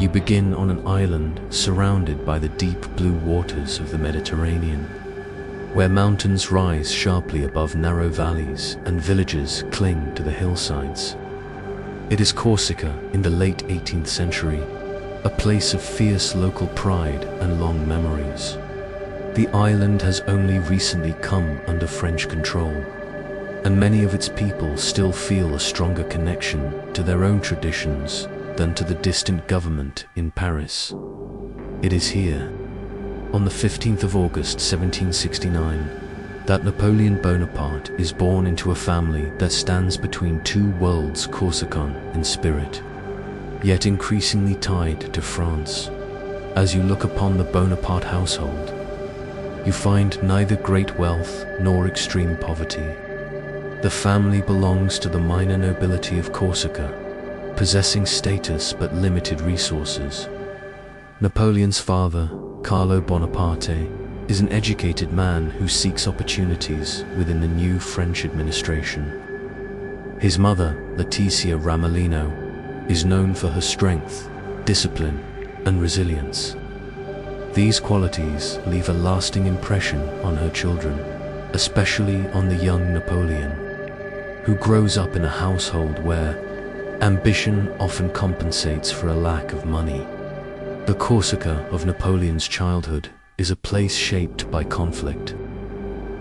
You begin on an island surrounded by the deep blue waters of the Mediterranean, where mountains rise sharply above narrow valleys and villages cling to the hillsides. It is Corsica in the late 18th century, a place of fierce local pride and long memories. The island has only recently come under French control, and many of its people still feel a stronger connection to their own traditions than to the distant government in Paris. It is here, on the 15th of August 1769, that Napoleon Bonaparte is born into a family that stands between two worlds, Corsican in spirit, yet increasingly tied to France. As you look upon the Bonaparte household, you find neither great wealth nor extreme poverty. The family belongs to the minor nobility of Corsica, possessing status but limited resources. Napoleon's father, Carlo Bonaparte, is an educated man who seeks opportunities within the new French administration. His mother, Letizia Ramolino, is known for her strength, discipline, and resilience. These qualities leave a lasting impression on her children, especially on the young Napoleon, who grows up in a household where ambition often compensates for a lack of money. The Corsica of Napoleon's childhood is a place shaped by conflict.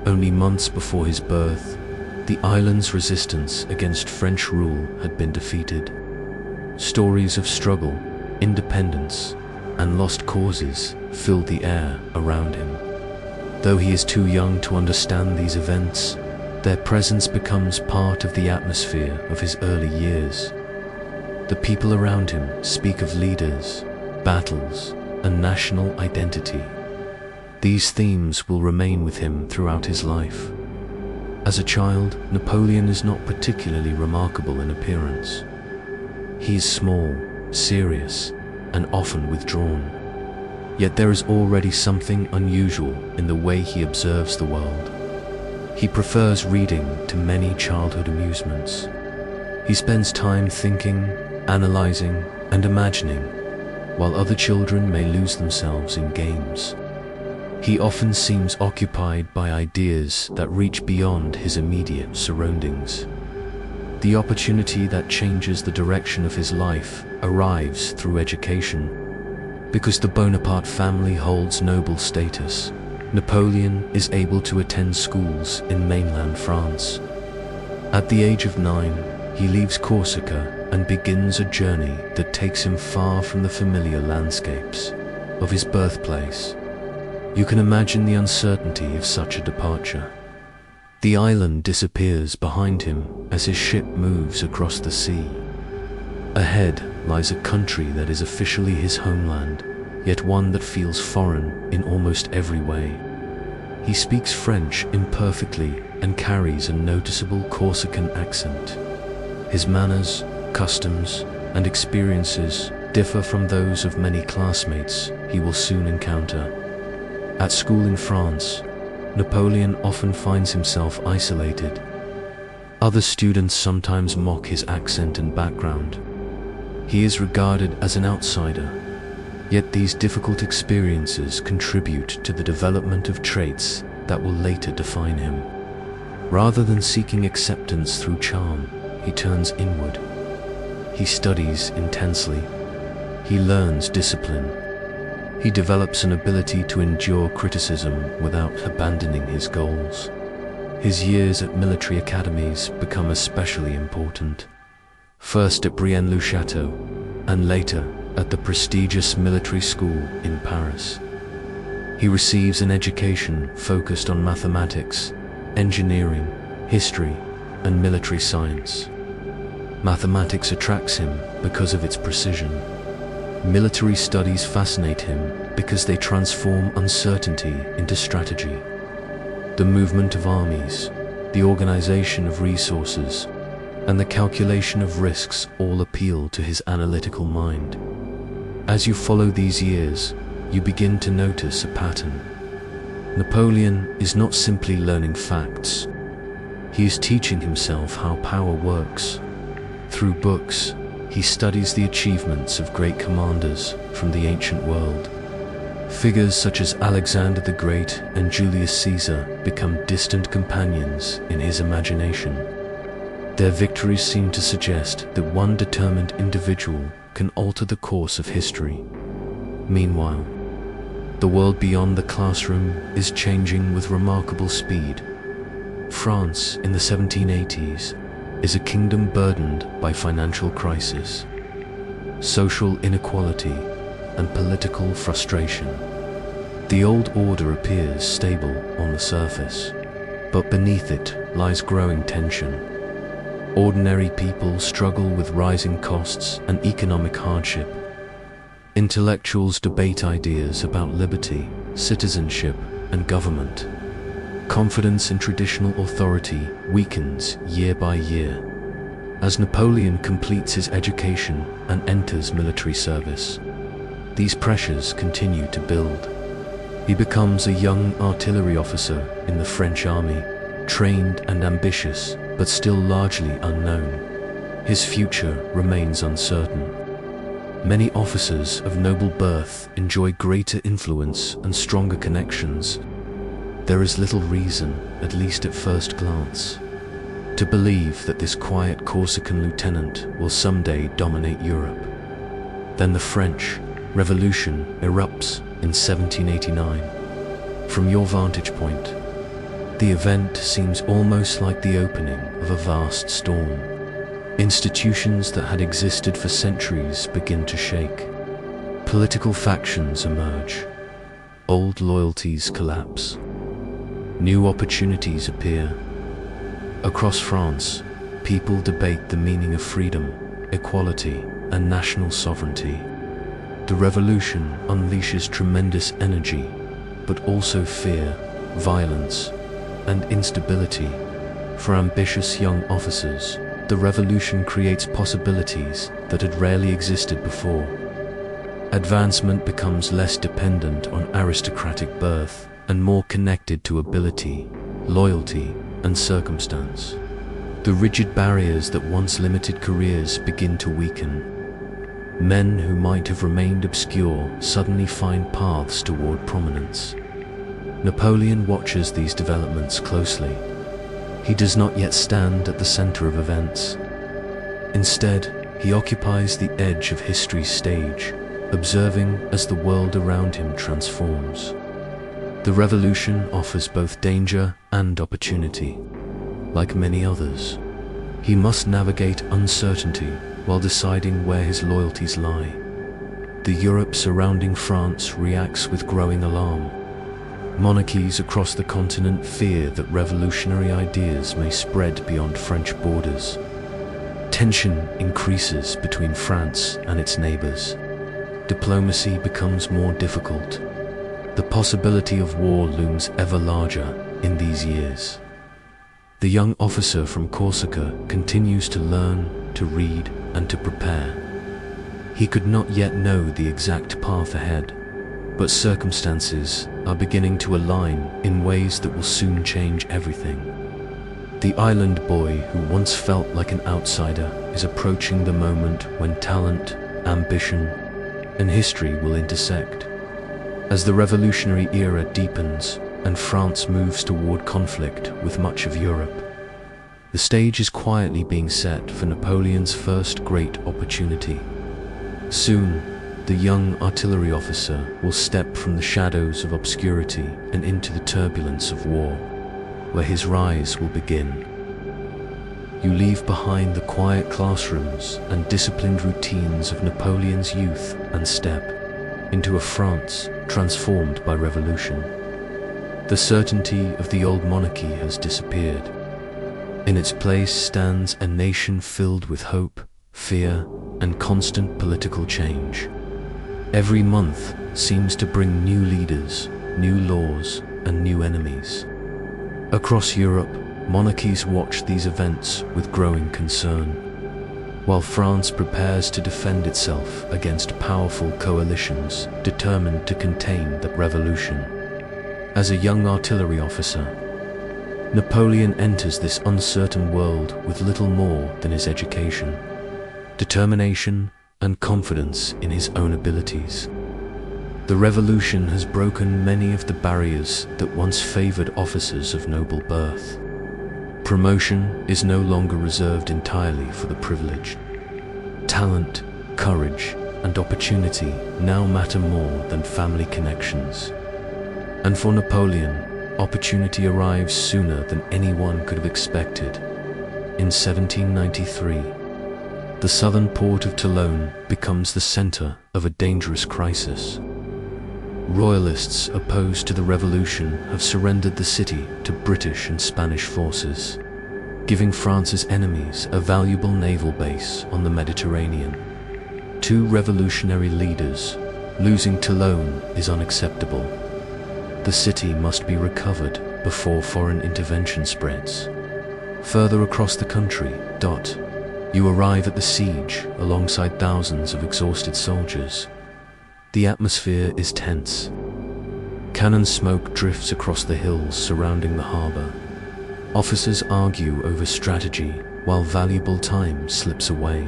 Only months before his birth, the island's resistance against French rule had been defeated. Stories of struggle, independence, and lost causes filled the air around him. Though he is too young to understand these events, their presence becomes part of the atmosphere of his early years. The people around him speak of leaders, battles, and national identity. These themes will remain with him throughout his life. As a child, Napoleon is not particularly remarkable in appearance. He is small, serious, and often withdrawn. Yet there is already something unusual in the way he observes the world. He prefers reading to many childhood amusements. He spends time thinking, analyzing, and imagining, while other children may lose themselves in games. He often seems occupied by ideas that reach beyond his immediate surroundings. The opportunity that changes the direction of his life arrives through education. Because the Bonaparte family holds noble status, Napoleon is able to attend schools in mainland France. At the age of 9, he leaves Corsica and begins a journey that takes him far from the familiar landscapes of his birthplace. You can imagine the uncertainty of such a departure. The island disappears behind him as his ship moves across the sea. Ahead lies a country that is officially his homeland, yet one that feels foreign in almost every way. He speaks French imperfectly and carries a noticeable Corsican accent. His manners, customs, and experiences differ from those of many classmates he will soon encounter. At school in France, Napoleon often finds himself isolated. Other students sometimes mock his accent and background. He is regarded as an outsider, yet these difficult experiences contribute to the development of traits that will later define him. Rather than seeking acceptance through charm, he turns inward. He studies intensely. He learns discipline. He develops an ability to endure criticism without abandoning his goals. His years at military academies become especially important. First at Brienne-le-Château, and later at the prestigious military school in Paris. He receives an education focused on mathematics, engineering, history, and military science. Mathematics attracts him because of its precision. Military studies fascinate him because they transform uncertainty into strategy. The movement of armies, the organization of resources, and the calculation of risks all appeal to his analytical mind. As you follow these years, you begin to notice a pattern. Napoleon is not simply learning facts. He is teaching himself how power works. Through books, he studies the achievements of great commanders from the ancient world. Figures such as Alexander the Great and Julius Caesar become distant companions in his imagination. Their victories seem to suggest that one determined individual can alter the course of history. Meanwhile, the world beyond the classroom is changing with remarkable speed. France in the 1780s is a kingdom burdened by financial crisis, social inequality, and political frustration. The old order appears stable on the surface, but beneath it lies growing tension. Ordinary people struggle with rising costs and economic hardship. Intellectuals debate ideas about liberty, citizenship, and government. Confidence in traditional authority weakens year by year. As Napoleon completes his education and enters military service, these pressures continue to build. He becomes a young artillery officer in the French army, trained and ambitious, but still largely unknown. His future remains uncertain. Many officers of noble birth enjoy greater influence and stronger connections. There is little reason, at least at first glance, to believe that this quiet Corsican lieutenant will someday dominate Europe. Then the French Revolution erupts in 1789. From your vantage point, the event seems almost like the opening of a vast storm. Institutions that had existed for centuries begin to shake. Political factions emerge. Old loyalties collapse. New opportunities appear. Across France, people debate the meaning of freedom, equality, and national sovereignty. The revolution unleashes tremendous energy, but also fear, violence, and instability. For ambitious young officers, the revolution creates possibilities that had rarely existed before. Advancement becomes less dependent on aristocratic birth and more connected to ability, loyalty, and circumstance. The rigid barriers that once limited careers begin to weaken. Men who might have remained obscure suddenly find paths toward prominence. Napoleon watches these developments closely. He does not yet stand at the center of events. Instead, he occupies the edge of history's stage, observing as the world around him transforms. The revolution offers both danger and opportunity. Like many others, he must navigate uncertainty while deciding where his loyalties lie. The Europe surrounding France reacts with growing alarm. Monarchies across the continent fear that revolutionary ideas may spread beyond French borders. Tension increases between France and its neighbors. Diplomacy becomes more difficult. The possibility of war looms ever larger in these years. The young officer from Corsica continues to learn, to read, and to prepare. He could not yet know the exact path ahead, but circumstances are beginning to align in ways that will soon change everything. The island boy who once felt like an outsider is approaching the moment when talent, ambition, and history will intersect. As the revolutionary era deepens and France moves toward conflict with much of Europe, the stage is quietly being set for Napoleon's first great opportunity. Soon, the young artillery officer will step from the shadows of obscurity and into the turbulence of war, where his rise will begin. You leave behind the quiet classrooms and disciplined routines of Napoleon's youth and step into a France transformed by revolution. The certainty of the old monarchy has disappeared. In its place stands a nation filled with hope, fear, and constant political change. Every month seems to bring new leaders, new laws, and new enemies. Across Europe, monarchies watch these events with growing concern, while France prepares to defend itself against powerful coalitions determined to contain the revolution. As a young artillery officer, Napoleon enters this uncertain world with little more than his education. determination, and confidence in his own abilities. The revolution has broken many of the barriers that once favored officers of noble birth. Promotion is no longer reserved entirely for the privileged. Talent, courage, and opportunity now matter more than family connections. And for Napoleon, opportunity arrives sooner than anyone could have expected. In 1793, the southern port of Toulon becomes the center of a dangerous crisis. Royalists opposed to the revolution have surrendered the city to British and Spanish forces, giving France's enemies a valuable naval base on the Mediterranean. Two revolutionary leaders, losing Toulon is unacceptable. The city must be recovered before foreign intervention spreads. Further across the country, you arrive at the siege alongside thousands of exhausted soldiers. The atmosphere is tense. Cannon smoke drifts across the hills surrounding the harbor. Officers argue over strategy while valuable time slips away.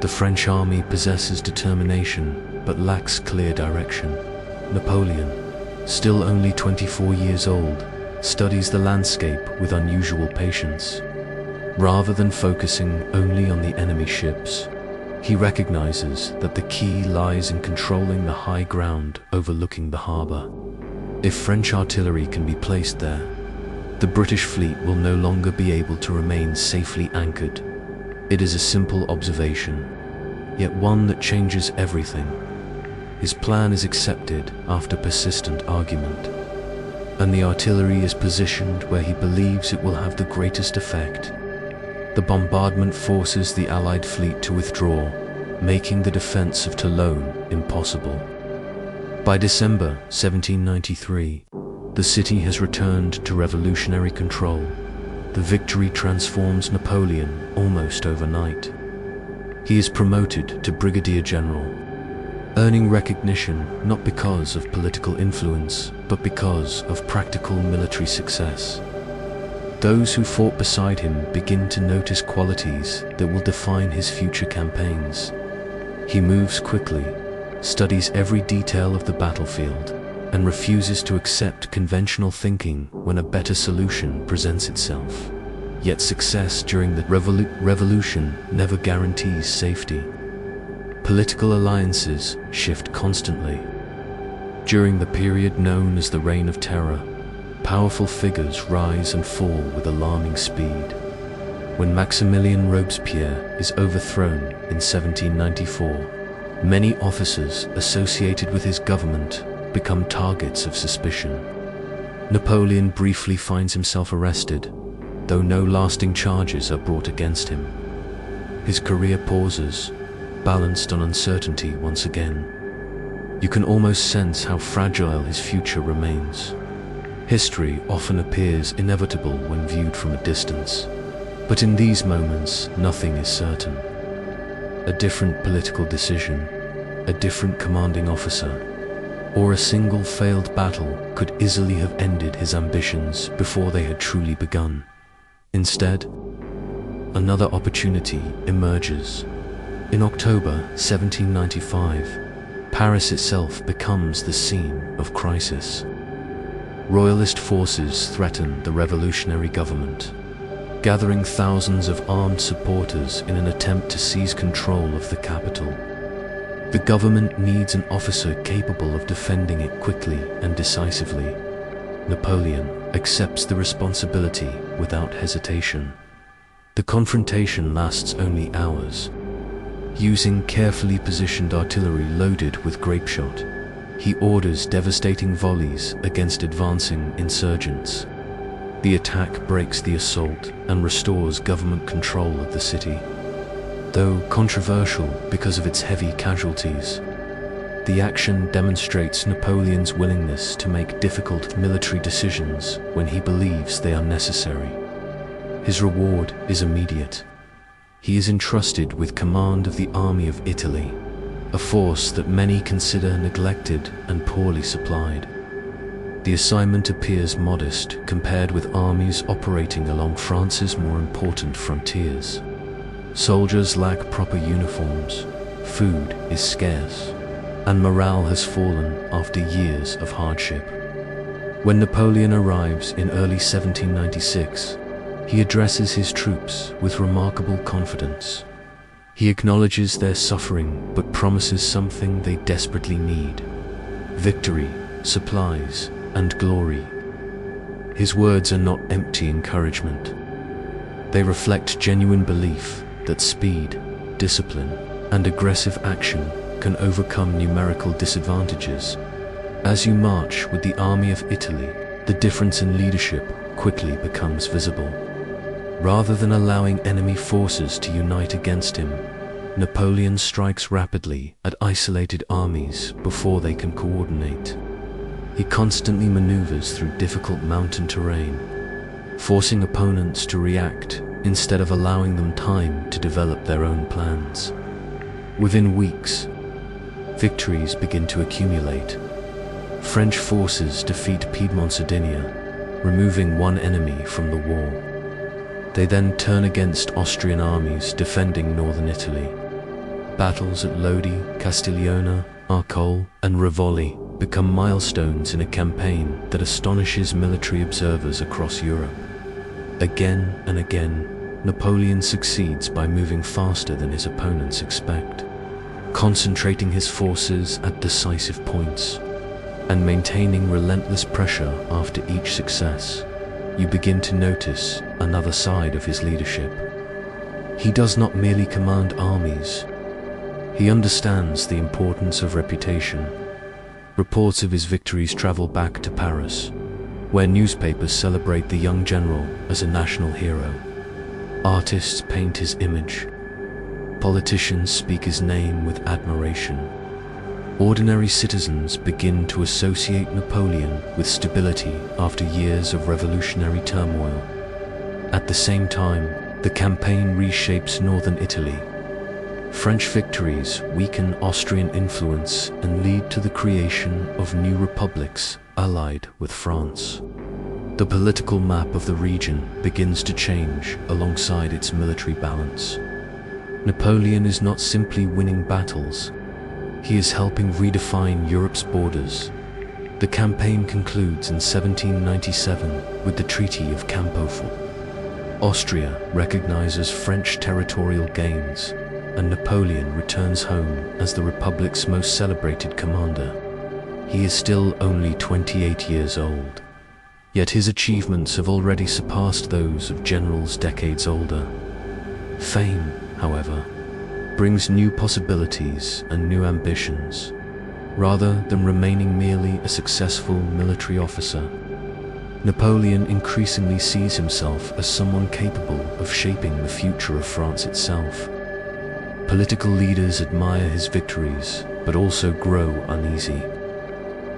The French army possesses determination but lacks clear direction. Napoleon, still only 24 years old, studies the landscape with unusual patience. Rather than focusing only on the enemy ships, he recognizes that the key lies in controlling the high ground overlooking the harbor. If French artillery can be placed there, the British fleet will no longer be able to remain safely anchored. It is a simple observation, yet one that changes everything. His plan is accepted after persistent argument, and the artillery is positioned where he believes it will have the greatest effect. The bombardment forces the Allied fleet to withdraw, making the defense of Toulon impossible. By December 1793, the city has returned to revolutionary control. The victory transforms Napoleon almost overnight. He is promoted to brigadier general, earning recognition not because of political influence, but because of practical military success. Those who fought beside him begin to notice qualities that will define his future campaigns. He moves quickly, studies every detail of the battlefield, and refuses to accept conventional thinking when a better solution presents itself. Yet success during the revolution never guarantees safety. Political alliances shift constantly. During the period known as the Reign of Terror, powerful figures rise and fall with alarming speed. When Maximilien Robespierre is overthrown in 1794, many officers associated with his government become targets of suspicion. Napoleon briefly finds himself arrested, though no lasting charges are brought against him. His career pauses, balanced on uncertainty once again. You can almost sense how fragile his future remains. History often appears inevitable when viewed from a distance, but in these moments, nothing is certain. A different political decision, a different commanding officer, or a single failed battle could easily have ended his ambitions before they had truly begun. Instead, another opportunity emerges. In October 1795, Paris itself becomes the scene of crisis. Royalist forces threaten the revolutionary government, gathering thousands of armed supporters in an attempt to seize control of the capital. The government needs an officer capable of defending it quickly and decisively. Napoleon accepts the responsibility without hesitation. The confrontation lasts only hours. Using carefully positioned artillery loaded with grapeshot, he orders devastating volleys against advancing insurgents. The attack breaks the assault and restores government control of the city. Though controversial because of its heavy casualties, the action demonstrates Napoleon's willingness to make difficult military decisions when he believes they are necessary. His reward is immediate. He is entrusted with command of the Army of Italy, a force that many consider neglected and poorly supplied. The assignment appears modest compared with armies operating along France's more important frontiers. Soldiers lack proper uniforms, food is scarce, and morale has fallen after years of hardship. When Napoleon arrives in early 1796, he addresses his troops with remarkable confidence. He acknowledges their suffering but promises something they desperately need: victory, supplies, and glory. His words are not empty encouragement. They reflect genuine belief that speed, discipline, and aggressive action can overcome numerical disadvantages. As you march with the army of Italy, the difference in leadership quickly becomes visible. Rather than allowing enemy forces to unite against him, Napoleon strikes rapidly at isolated armies before they can coordinate. He constantly maneuvers through difficult mountain terrain, forcing opponents to react instead of allowing them time to develop their own plans. Within weeks, victories begin to accumulate. French forces defeat Piedmont Sardinia, removing one enemy from the war. They then turn against Austrian armies defending northern Italy. Battles at Lodi, Castiglione, Arcole, and Rivoli become milestones in a campaign that astonishes military observers across Europe. Again and again, Napoleon succeeds by moving faster than his opponents expect, concentrating his forces at decisive points, and maintaining relentless pressure after each success. You begin to notice another side of his leadership. He does not merely command armies. He understands the importance of reputation. Reports of his victories travel back to Paris, where newspapers celebrate the young general as a national hero. Artists paint his image. Politicians speak his name with admiration. Ordinary citizens begin to associate Napoleon with stability after years of revolutionary turmoil. At the same time, the campaign reshapes northern Italy. French victories weaken Austrian influence and lead to the creation of new republics allied with France. The political map of the region begins to change alongside its military balance. Napoleon is not simply winning battles. He is helping redefine Europe's borders. The campaign concludes in 1797 with the Treaty of Campo Formio. Austria recognizes French territorial gains, and Napoleon returns home as the Republic's most celebrated commander. He is still only 28 years old, yet his achievements have already surpassed those of generals decades older. Fame, however, brings new possibilities and new ambitions. Rather than remaining merely a successful military officer, Napoleon increasingly sees himself as someone capable of shaping the future of France itself. Political leaders admire his victories, but also grow uneasy.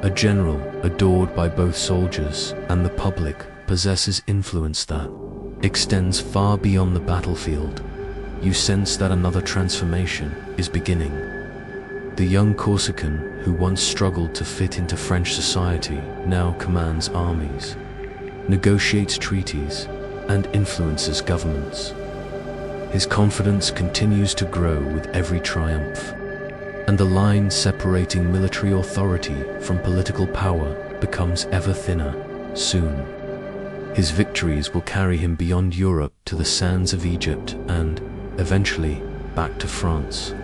A general adored by both soldiers and the public possesses influence that extends far beyond the battlefield. You sense that another transformation is beginning. The young Corsican, who once struggled to fit into French society, now commands armies, negotiates treaties, and influences governments. His confidence continues to grow with every triumph, and the line separating military authority from political power becomes ever thinner. Soon, his victories will carry him beyond Europe to the sands of Egypt and, eventually, back to France,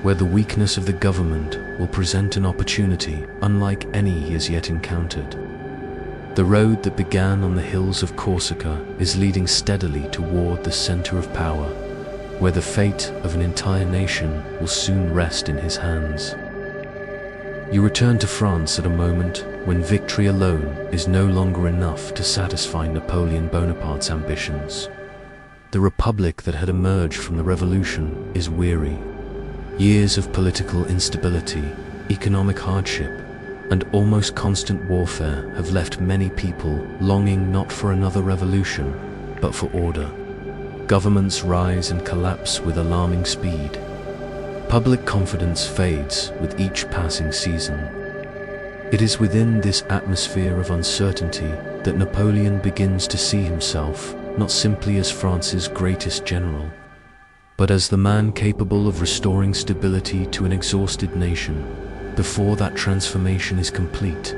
where the weakness of the government will present an opportunity unlike any he has yet encountered. The road that began on the hills of Corsica is leading steadily toward the center of power, where the fate of an entire nation will soon rest in his hands. You return to France at a moment when victory alone is no longer enough to satisfy Napoleon Bonaparte's ambitions. The republic that had emerged from the revolution is weary. Years of political instability, economic hardship, and almost constant warfare have left many people longing not for another revolution, but for order. Governments rise and collapse with alarming speed. Public confidence fades with each passing season. It is within this atmosphere of uncertainty that Napoleon begins to see himself not simply as France's greatest general, but as the man capable of restoring stability to an exhausted nation before that transformation is complete.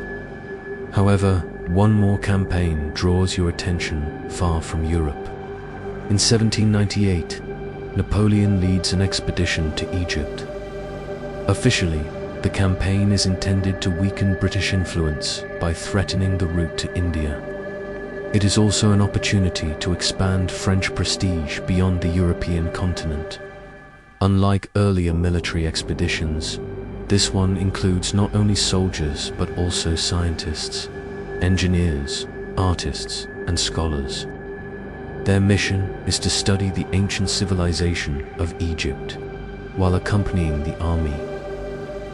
However, one more campaign draws your attention far from Europe. In 1798, Napoleon leads an expedition to Egypt. Officially, the campaign is intended to weaken British influence by threatening the route to India. It is also an opportunity to expand French prestige beyond the European continent. Unlike earlier military expeditions, this one includes not only soldiers but also scientists, engineers, artists, and scholars. Their mission is to study the ancient civilization of Egypt while accompanying the army.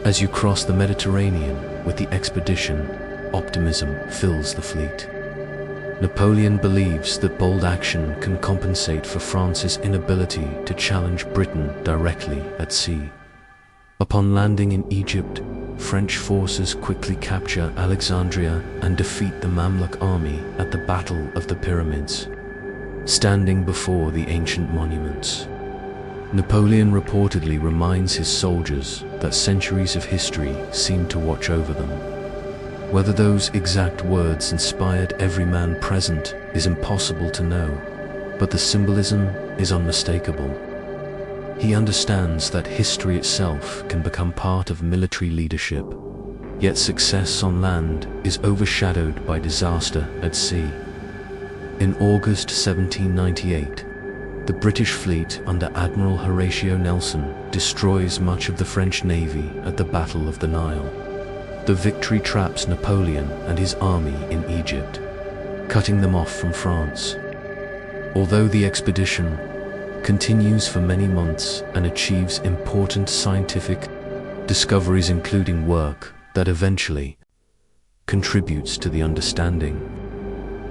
As you cross the Mediterranean with the expedition, optimism fills the fleet. Napoleon believes that bold action can compensate for France's inability to challenge Britain directly at sea. Upon landing in Egypt, French forces quickly capture Alexandria and defeat the Mamluk army at the Battle of the Pyramids, standing before the ancient monuments. Napoleon reportedly reminds his soldiers that centuries of history seem to watch over them. Whether those exact words inspired every man present is impossible to know, but the symbolism is unmistakable. He understands that history itself can become part of military leadership, yet success on land is overshadowed by disaster at sea. In August 1798, the British fleet under Admiral Horatio Nelson destroys much of the French navy at the Battle of the Nile. The victory traps Napoleon and his army in Egypt, cutting them off from France. Although the expedition continues for many months and achieves important scientific discoveries, including work that eventually contributes to the understanding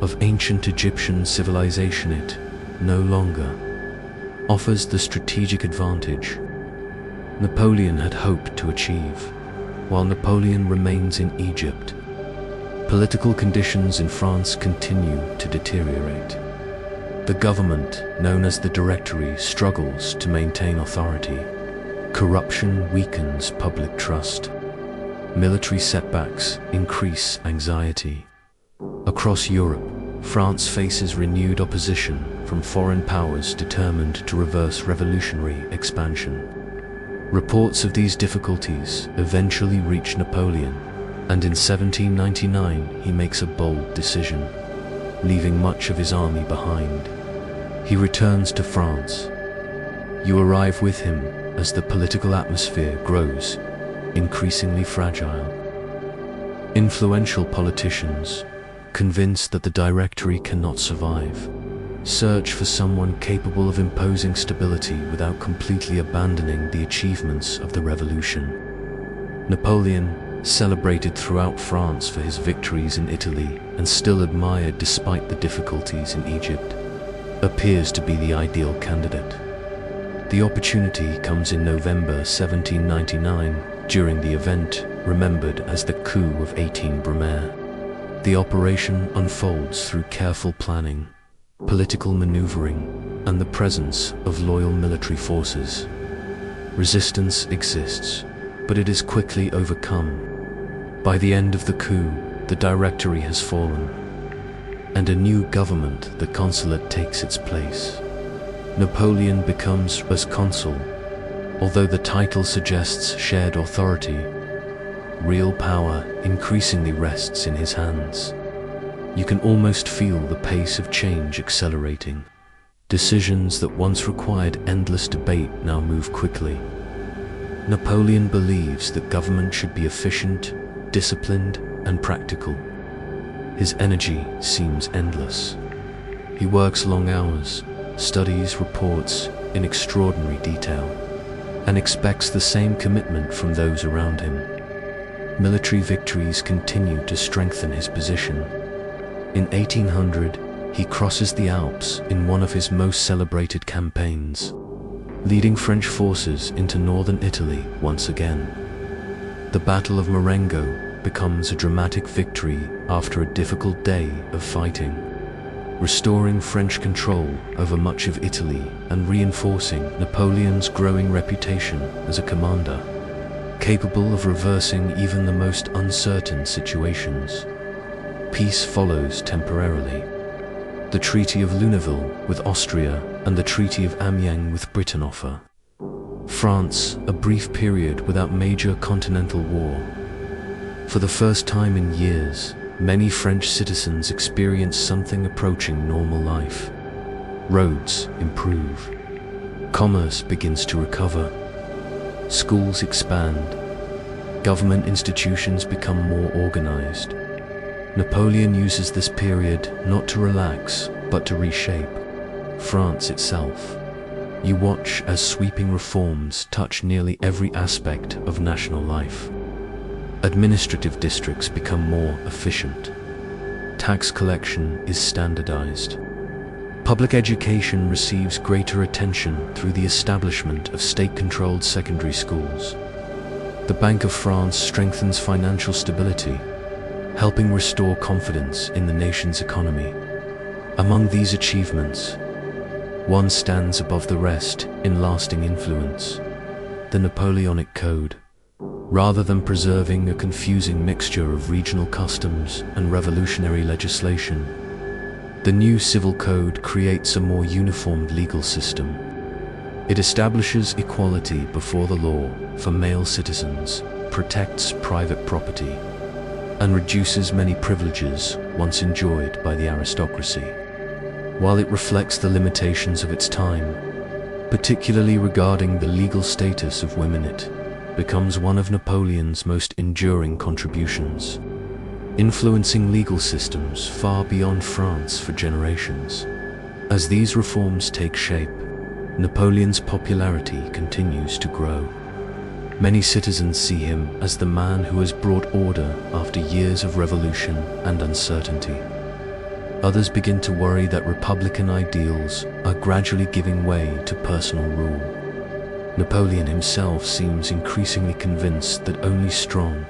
of ancient Egyptian civilization, it no longer offers the strategic advantage Napoleon had hoped to achieve. While Napoleon remains in Egypt, political conditions in France continue to deteriorate. The government, known as the Directory, struggles to maintain authority. Corruption weakens public trust. Military setbacks increase anxiety. Across Europe, France faces renewed opposition from foreign powers determined to reverse revolutionary expansion. Reports of these difficulties eventually reach Napoleon, and in 1799 he makes a bold decision, leaving much of his army behind. He returns to France. You arrive with him as the political atmosphere grows increasingly fragile. Influential politicians, convinced that the Directory cannot survive, search for someone capable of imposing stability without completely abandoning the achievements of the revolution. Napoleon, celebrated throughout France for his victories in Italy and still admired despite the difficulties in Egypt, appears to be the ideal candidate. The opportunity comes in November 1799 during the event remembered as the coup of 18 Brumaire. The operation unfolds through careful planning, political maneuvering, and the presence of loyal military forces. Resistance exists, but it is quickly overcome. By the end of the coup, the Directory has fallen, and a new government, the Consulate, takes its place. Napoleon becomes as consul. Although the title suggests shared authority, real power increasingly rests in his hands. You can almost feel the pace of change accelerating. Decisions that once required endless debate now move quickly. Napoleon believes that government should be efficient, disciplined, and practical. His energy seems endless. He works long hours, studies reports in extraordinary detail, and expects the same commitment from those around him. Military victories continue to strengthen his position. In 1800, he crosses the Alps in one of his most celebrated campaigns, leading French forces into northern Italy once again. The Battle of Marengo becomes a dramatic victory after a difficult day of fighting. restoring French control over much of Italy and reinforcing Napoleon's growing reputation as a commander, capable of reversing even the most uncertain situations. Peace follows temporarily. The Treaty of Luneville with Austria and the Treaty of Amiens with Britain offer France a brief period without major continental war. For the first time in years, many French citizens experience something approaching normal life. Roads improve. Commerce begins to recover. Schools expand. Government institutions become more organized. Napoleon uses this period not to relax, but to reshape France itself. You watch as sweeping reforms touch nearly every aspect of national life. Administrative districts become more efficient. Tax collection is standardized. Public education receives greater attention through the establishment of state-controlled secondary schools. The Bank of France strengthens financial stability, helping restore confidence in the nation's economy. Among these achievements, one stands above the rest in lasting influence: the Napoleonic Code. Rather than preserving a confusing mixture of regional customs and revolutionary legislation, the new civil code creates a more uniformed legal system. It establishes equality before the law for male citizens, protects private property, and reduces many privileges once enjoyed by the aristocracy. While it reflects the limitations of its time, particularly regarding the legal status of women, it becomes one of Napoleon's most enduring contributions, influencing legal systems far beyond France for generations. As these reforms take shape, Napoleon's popularity continues to grow. Many citizens see him as the man who has brought order after years of revolution and uncertainty. Others begin to worry that republican ideals are gradually giving way to personal rule. Napoleon himself seems increasingly convinced that only strong,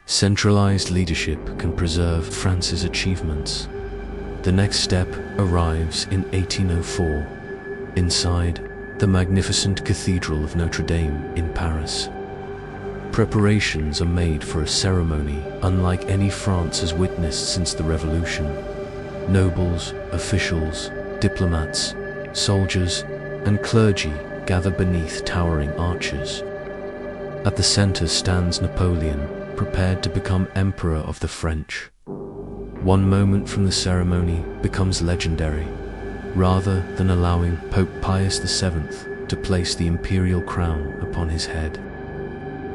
centralized leadership can preserve France's achievements. The next step arrives in 1804, inside the magnificent Cathedral of Notre Dame in Paris. Preparations are made for a ceremony unlike any France has witnessed since the Revolution. Nobles, officials, diplomats, soldiers, and clergy gather beneath towering arches. At the center stands Napoleon, prepared to become Emperor of the French. One moment from the ceremony becomes legendary. Rather than allowing Pope Pius VII to place the imperial crown upon his head,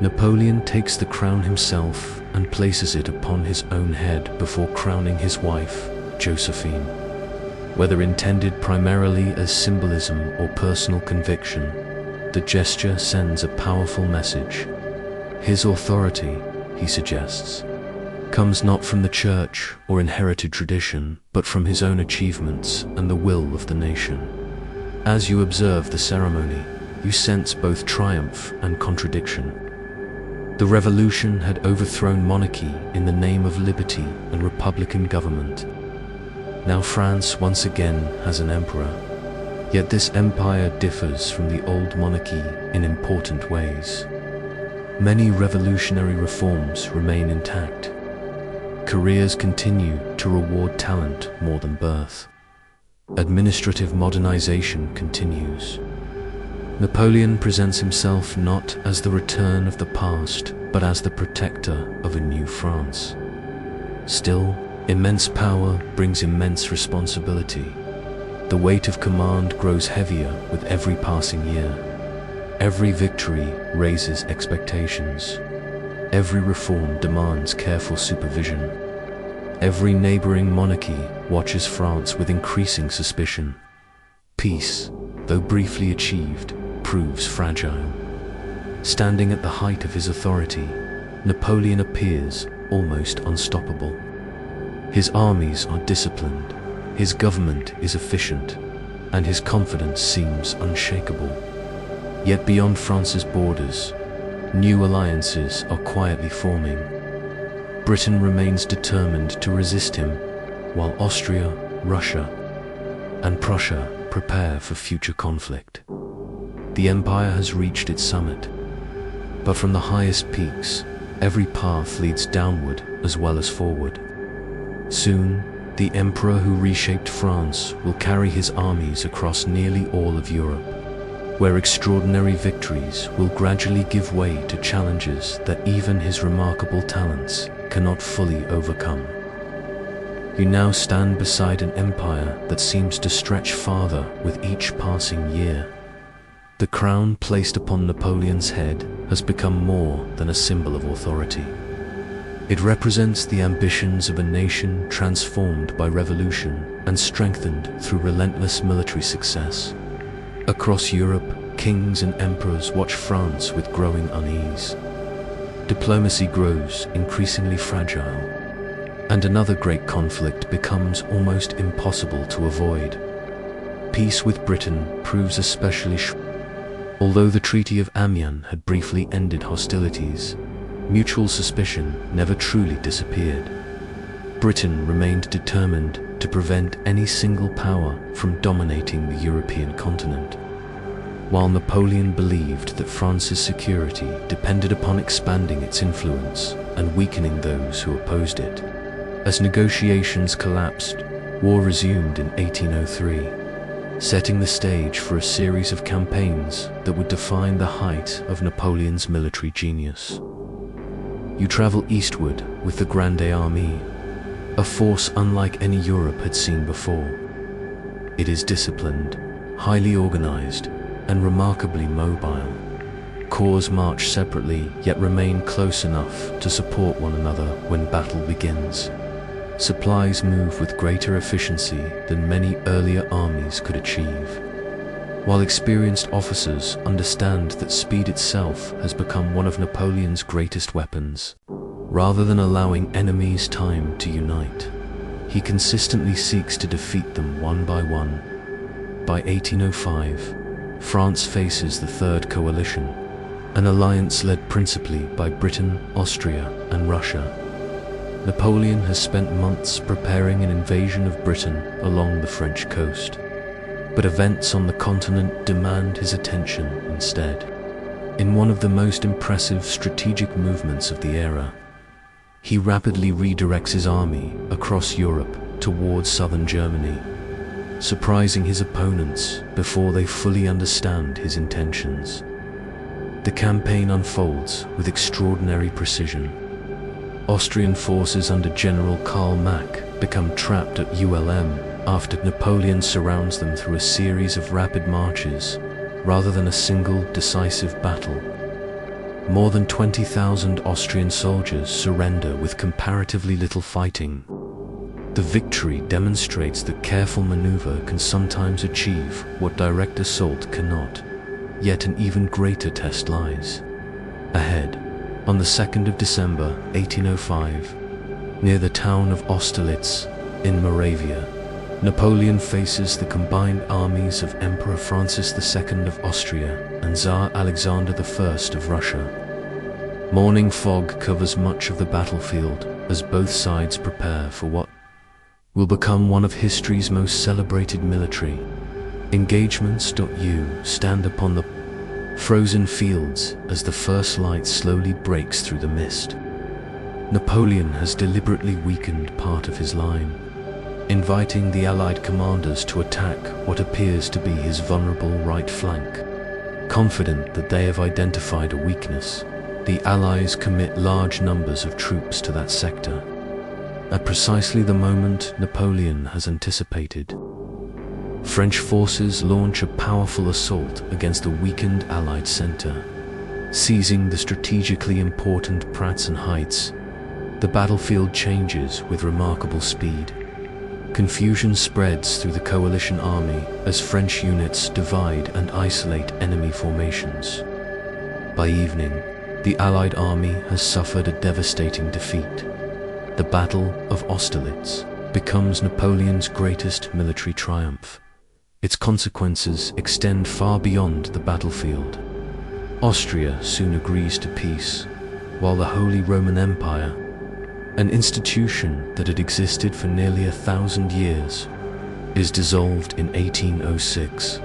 Napoleon takes the crown himself and places it upon his own head before crowning his wife, Josephine. Whether intended primarily as symbolism or personal conviction, the gesture sends a powerful message. His authority, he suggests, comes not from the church or inherited tradition, but from his own achievements and the will of the nation. As you observe the ceremony, you sense both triumph and contradiction. The revolution had overthrown monarchy in the name of liberty and republican government. Now France once again has an emperor, yet this empire differs from the old monarchy in important ways. Many revolutionary reforms remain intact. Careers continue to reward talent more than birth. Administrative modernization continues. Napoleon presents himself not as the return of the past, but as the protector of a new France. Still, immense power brings immense responsibility. The weight of command grows heavier with every passing year. Every victory raises expectations. Every reform demands careful supervision. Every neighboring monarchy watches France with increasing suspicion. Peace, though briefly achieved, proves fragile. Standing at the height of his authority, Napoleon appears almost unstoppable. His armies are disciplined, his government is efficient, and his confidence seems unshakable. Yet beyond France's borders, new alliances are quietly forming. Britain remains determined to resist him, while Austria, Russia, and Prussia prepare for future conflict. The empire has reached its summit, but from the highest peaks, every path leads downward as well as forward. Soon, the emperor who reshaped France will carry his armies across nearly all of Europe, where extraordinary victories will gradually give way to challenges that even his remarkable talents cannot fully overcome. You now stand beside an empire that seems to stretch farther with each passing year. The crown placed upon Napoleon's head has become more than a symbol of authority. It represents the ambitions of a nation transformed by revolution and strengthened through relentless military success. Across Europe, kings and emperors watch France with growing unease. Diplomacy grows increasingly fragile, and another great conflict becomes almost impossible to avoid. Peace with Britain proves especially although the Treaty of Amiens had briefly ended hostilities, mutual suspicion never truly disappeared. Britain remained determined to prevent any single power from dominating the European continent, while Napoleon believed that France's security depended upon expanding its influence and weakening those who opposed it. As negotiations collapsed, war resumed in 1803, setting the stage for a series of campaigns that would define the height of Napoleon's military genius. You travel eastward with the Grande Armée, a force unlike any Europe had seen before. It is disciplined, highly organized, and remarkably mobile. Corps march separately yet remain close enough to support one another when battle begins. Supplies move with greater efficiency than many earlier armies could achieve, while experienced officers understand that speed itself has become one of Napoleon's greatest weapons. Rather than allowing enemies time to unite, he consistently seeks to defeat them one by one. By 1805, France faces the Third Coalition, an alliance led principally by Britain, Austria, and Russia. Napoleon has spent months preparing an invasion of Britain along the French coast, but events on the continent demand his attention instead. In one of the most impressive strategic movements of the era, he rapidly redirects his army across Europe towards southern Germany, surprising his opponents before they fully understand his intentions. The campaign unfolds with extraordinary precision. Austrian forces under General Karl Mack become trapped at Ulm after Napoleon surrounds them through a series of rapid marches rather than a single decisive battle. More than 20,000 Austrian soldiers surrender with comparatively little fighting. The victory demonstrates that careful maneuver can sometimes achieve what direct assault cannot. Yet an even greater test lies ahead. On the 2nd of December 1805, near the town of Austerlitz in Moravia, Napoleon faces the combined armies of Emperor Francis II of Austria and Tsar Alexander I of Russia. Morning fog covers much of the battlefield as both sides prepare for what will become one of history's most celebrated military engagements. You stand upon the frozen fields as the first light slowly breaks through the mist. Napoleon has deliberately weakened part of his line, inviting the Allied commanders to attack what appears to be his vulnerable right flank. Confident that they have identified a weakness, the Allies commit large numbers of troops to that sector, at precisely the moment Napoleon has anticipated. French forces launch a powerful assault against the weakened Allied center. Seizing the strategically important Pratzen Heights, the battlefield changes with remarkable speed. Confusion spreads through the coalition army as French units divide and isolate enemy formations. By evening, the Allied army has suffered a devastating defeat. The Battle of Austerlitz becomes Napoleon's greatest military triumph. Its consequences extend far beyond the battlefield. Austria soon agrees to peace, while the Holy Roman Empire, an institution that had existed for nearly 1,000 years, is dissolved in 1806.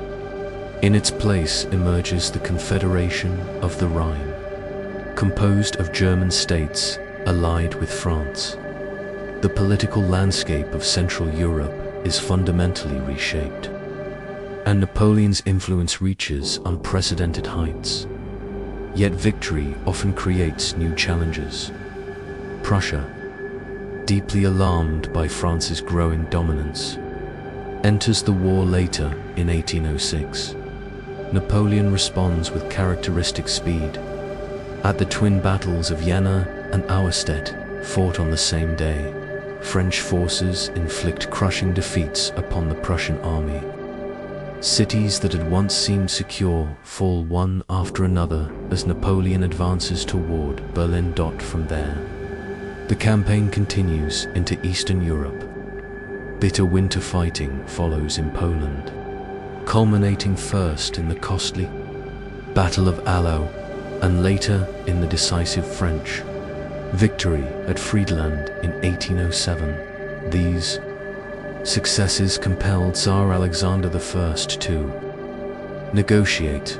In its place emerges the Confederation of the Rhine, composed of German states allied with France. The political landscape of Central Europe is fundamentally reshaped, and Napoleon's influence reaches unprecedented heights. Yet victory often creates new challenges. Prussia, deeply alarmed by France's growing dominance, enters the war later in 1806. Napoleon responds with characteristic speed. At the twin battles of Jena and Auerstedt, fought on the same day, French forces inflict crushing defeats upon the Prussian army. Cities that had once seemed secure fall one after another as Napoleon advances toward Berlin. From there, the campaign continues into Eastern Europe. Bitter winter fighting follows in Poland, culminating first in the costly Battle of Waterloo and later in the decisive French victory at Friedland in 1807. These successes compelled Tsar Alexander I to negotiate.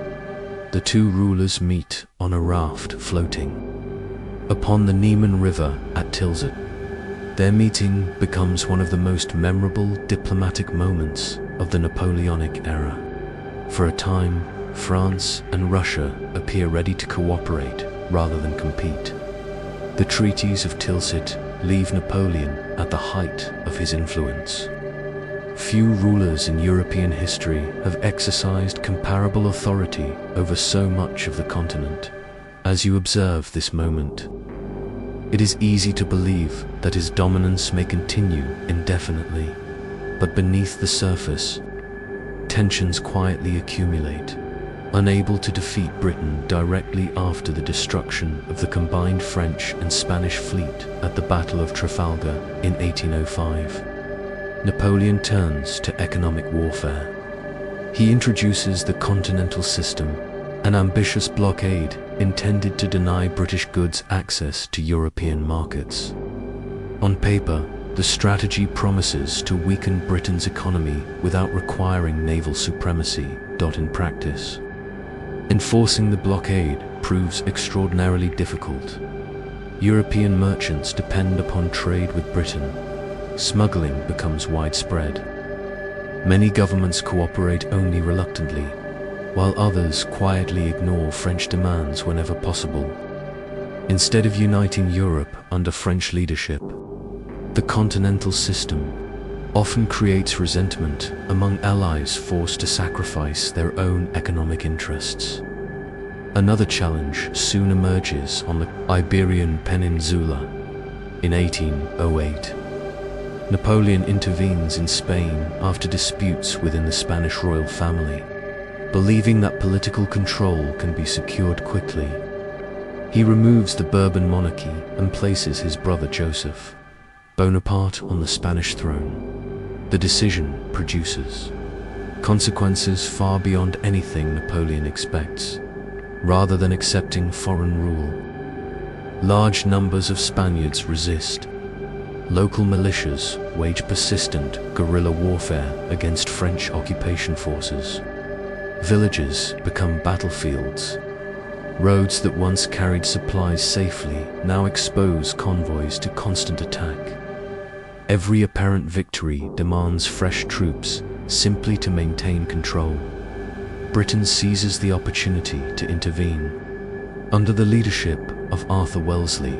The two rulers meet on a raft floating upon the Niemen River at Tilsit. Their meeting becomes one of the most memorable diplomatic moments of the Napoleonic era. For a time, France and Russia appear ready to cooperate rather than compete. The treaties of Tilsit leave Napoleon at the height of his influence. Few rulers in European history have exercised comparable authority over so much of the continent. As you observe this moment, it is easy to believe that his dominance may continue indefinitely, but beneath the surface, tensions quietly accumulate. Unable to defeat Britain directly after the destruction of the combined French and Spanish fleet at the Battle of Trafalgar in 1805, Napoleon turns to economic warfare. He introduces the Continental System, an ambitious blockade intended to deny British goods access to European markets. On paper, the strategy promises to weaken Britain's economy without requiring naval supremacy. In practice, enforcing the blockade proves extraordinarily difficult. European merchants depend upon trade with Britain. Smuggling becomes widespread. Many governments cooperate only reluctantly, while others quietly ignore French demands whenever possible. Instead of uniting Europe under French leadership, the Continental System often creates resentment among allies forced to sacrifice their own economic interests. Another challenge soon emerges on the Iberian Peninsula. In 1808, Napoleon intervenes in Spain after disputes within the Spanish royal family. Believing that political control can be secured quickly, he removes the Bourbon monarchy and places his brother Joseph Bonaparte on the Spanish throne. The decision produces consequences far beyond anything Napoleon expects. Rather than accepting foreign rule, large numbers of Spaniards resist. Local militias wage persistent guerrilla warfare against French occupation forces. Villages become battlefields. Roads that once carried supplies safely now expose convoys to constant attack. Every apparent victory demands fresh troops simply to maintain control. Britain seizes the opportunity to intervene. Under the leadership of Arthur Wellesley,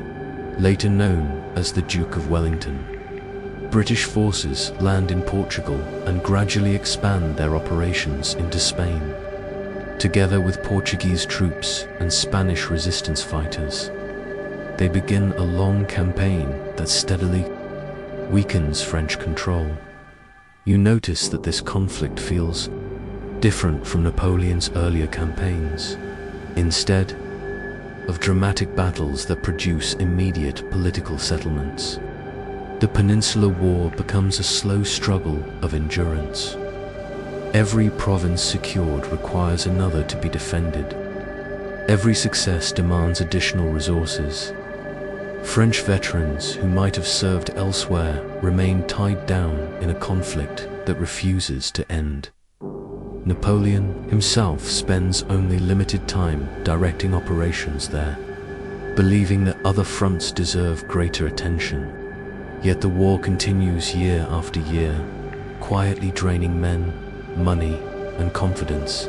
later known as the Duke of Wellington, British forces land in Portugal and gradually expand their operations into Spain. Together with Portuguese troops and Spanish resistance fighters, they begin a long campaign that steadily weakens French control. You notice that this conflict feels different from Napoleon's earlier campaigns. Instead of dramatic battles that produce immediate political settlements, the Peninsular War becomes a slow struggle of endurance. Every province secured requires another to be defended. Every success demands additional resources. French veterans who might have served elsewhere remain tied down in a conflict that refuses to end. Napoleon himself spends only limited time directing operations there, believing that other fronts deserve greater attention. Yet the war continues year after year, quietly draining men, money, and confidence.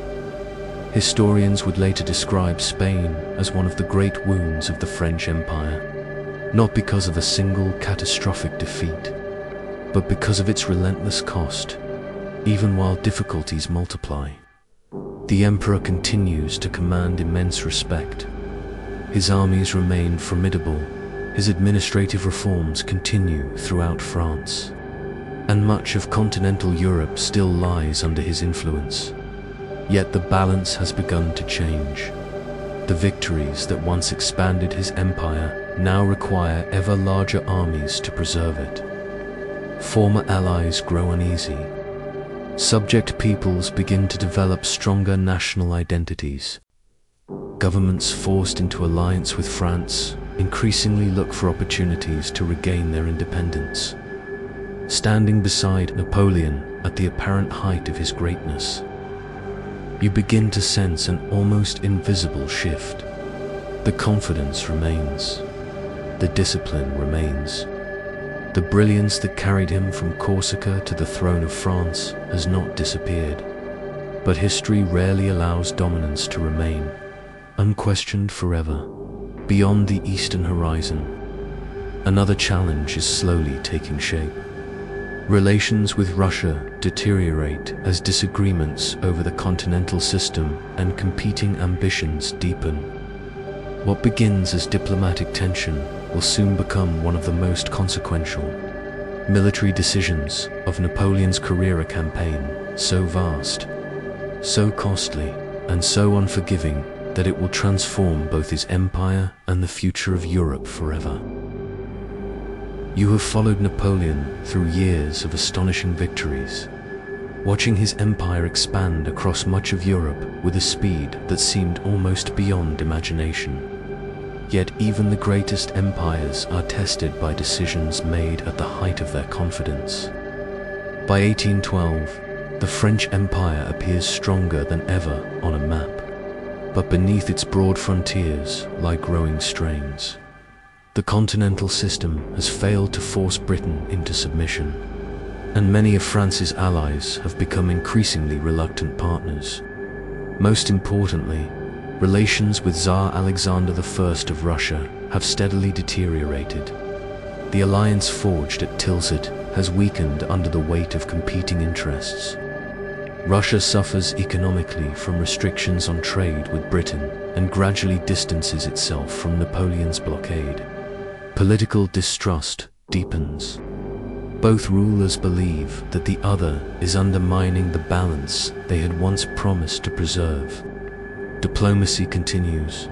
Historians would later describe Spain as one of the great wounds of the French Empire, not because of a single catastrophic defeat, but because of its relentless cost, even while difficulties multiply. The emperor continues to command immense respect. His armies remain formidable, his administrative reforms continue throughout France, and much of continental Europe still lies under his influence. Yet the balance has begun to change. The victories that once expanded his empire now require ever larger armies to preserve it. Former allies grow uneasy. Subject peoples begin to develop stronger national identities. Governments forced into alliance with France increasingly look for opportunities to regain their independence. Standing beside Napoleon at the apparent height of his greatness, you begin to sense an almost invisible shift. The confidence remains. The discipline remains. The brilliance that carried him from Corsica to the throne of France has not disappeared. But history rarely allows dominance to remain unquestioned forever. Beyond the eastern horizon, another challenge is slowly taking shape. Relations with Russia deteriorate as disagreements over the continental system and competing ambitions deepen. What begins as diplomatic tension will soon become one of the most consequential military decisions of Napoleon's career campaign, so vast, so costly, and so unforgiving that it will transform both his empire and the future of Europe forever. You have followed Napoleon through years of astonishing victories, watching his empire expand across much of Europe with a speed that seemed almost beyond imagination. Yet even the greatest empires are tested by decisions made at the height of their confidence. By 1812, the French Empire appears stronger than ever on a map, but beneath its broad frontiers lie growing strains. The continental system has failed to force Britain into submission, and many of France's allies have become increasingly reluctant partners. Most importantly, relations with Tsar Alexander I of Russia have steadily deteriorated. The alliance forged at Tilsit has weakened under the weight of competing interests. Russia suffers economically from restrictions on trade with Britain and gradually distances itself from Napoleon's blockade. Political distrust deepens. Both rulers believe that the other is undermining the balance they had once promised to preserve. Diplomacy continues,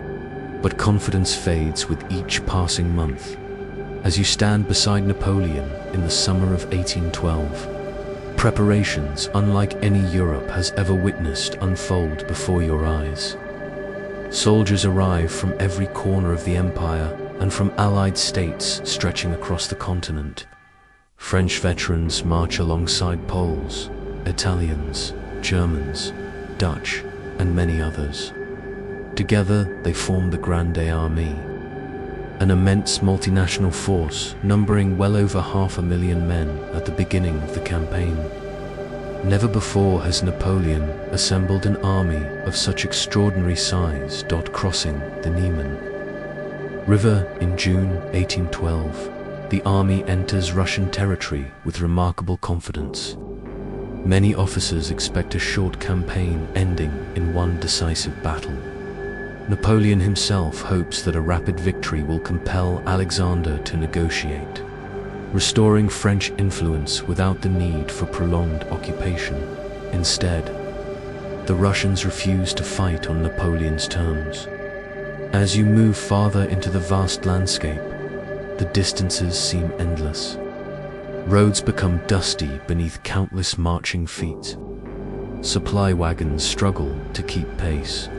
but confidence fades with each passing month. As you stand beside Napoleon in the summer of 1812, preparations unlike any Europe has ever witnessed unfold before your eyes. Soldiers arrive from every corner of the empire and from allied states stretching across the continent. French veterans march alongside Poles, Italians, Germans, Dutch, and many others. Together they form the Grande Armée, an immense multinational force numbering well over 500,000 men at the beginning of the campaign. Never before has Napoleon assembled an army of such extraordinary size. Crossing the Niemen River in June 1812, the army enters Russian territory with remarkable confidence. Many officers expect a short campaign ending in one decisive battle. Napoleon himself hopes that a rapid victory will compel Alexander to negotiate, restoring French influence without the need for prolonged occupation. Instead, the Russians refuse to fight on Napoleon's terms. As you move farther into the vast landscape, the distances seem endless. Roads become dusty beneath countless marching feet. Supply wagons struggle to keep pace.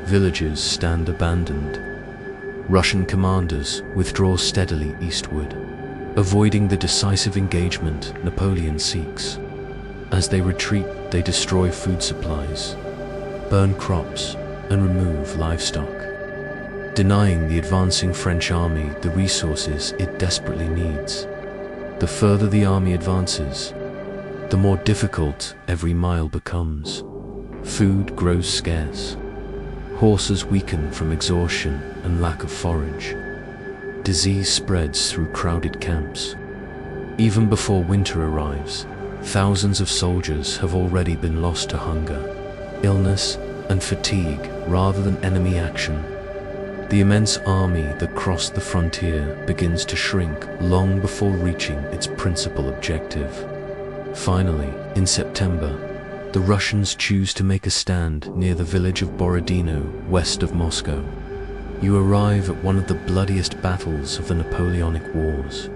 Villages stand abandoned. Russian commanders withdraw steadily eastward, avoiding the decisive engagement Napoleon seeks. As they retreat, they destroy food supplies, burn crops, and remove livestock, denying the advancing French army the resources it desperately needs. The further the army advances, the more difficult every mile becomes. Food grows scarce. Horses weaken from exhaustion and lack of forage. Disease spreads through crowded camps. Even before winter arrives, thousands of soldiers have already been lost to hunger, illness, and fatigue rather than enemy action. The immense army that crossed the frontier begins to shrink long before reaching its principal objective. Finally, in September, the Russians choose to make a stand near the village of Borodino, west of Moscow. You arrive at one of the bloodiest battles of the Napoleonic Wars.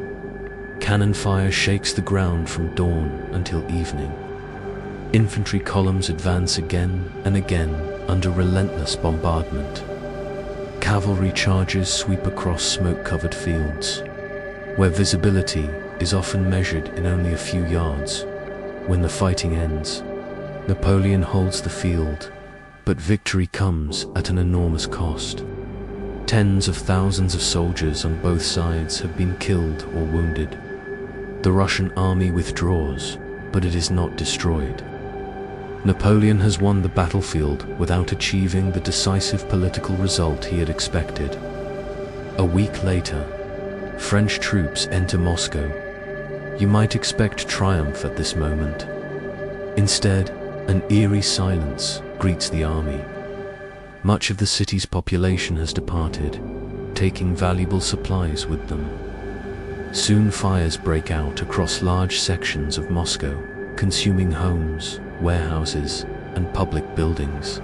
Cannon fire shakes the ground from dawn until evening. Infantry columns advance again and again under relentless bombardment. Cavalry charges sweep across smoke-covered fields, where visibility is often measured in only a few yards. When the fighting ends, Napoleon holds the field, but victory comes at an enormous cost. Tens of thousands of soldiers on both sides have been killed or wounded. The Russian army withdraws, but it is not destroyed. Napoleon has won the battlefield without achieving the decisive political result he had expected. A week later, French troops enter Moscow. You might expect triumph at this moment. Instead, an eerie silence greets the army. Much of the city's population has departed, taking valuable supplies with them. Soon fires break out across large sections of Moscow, consuming homes, warehouses, and public buildings.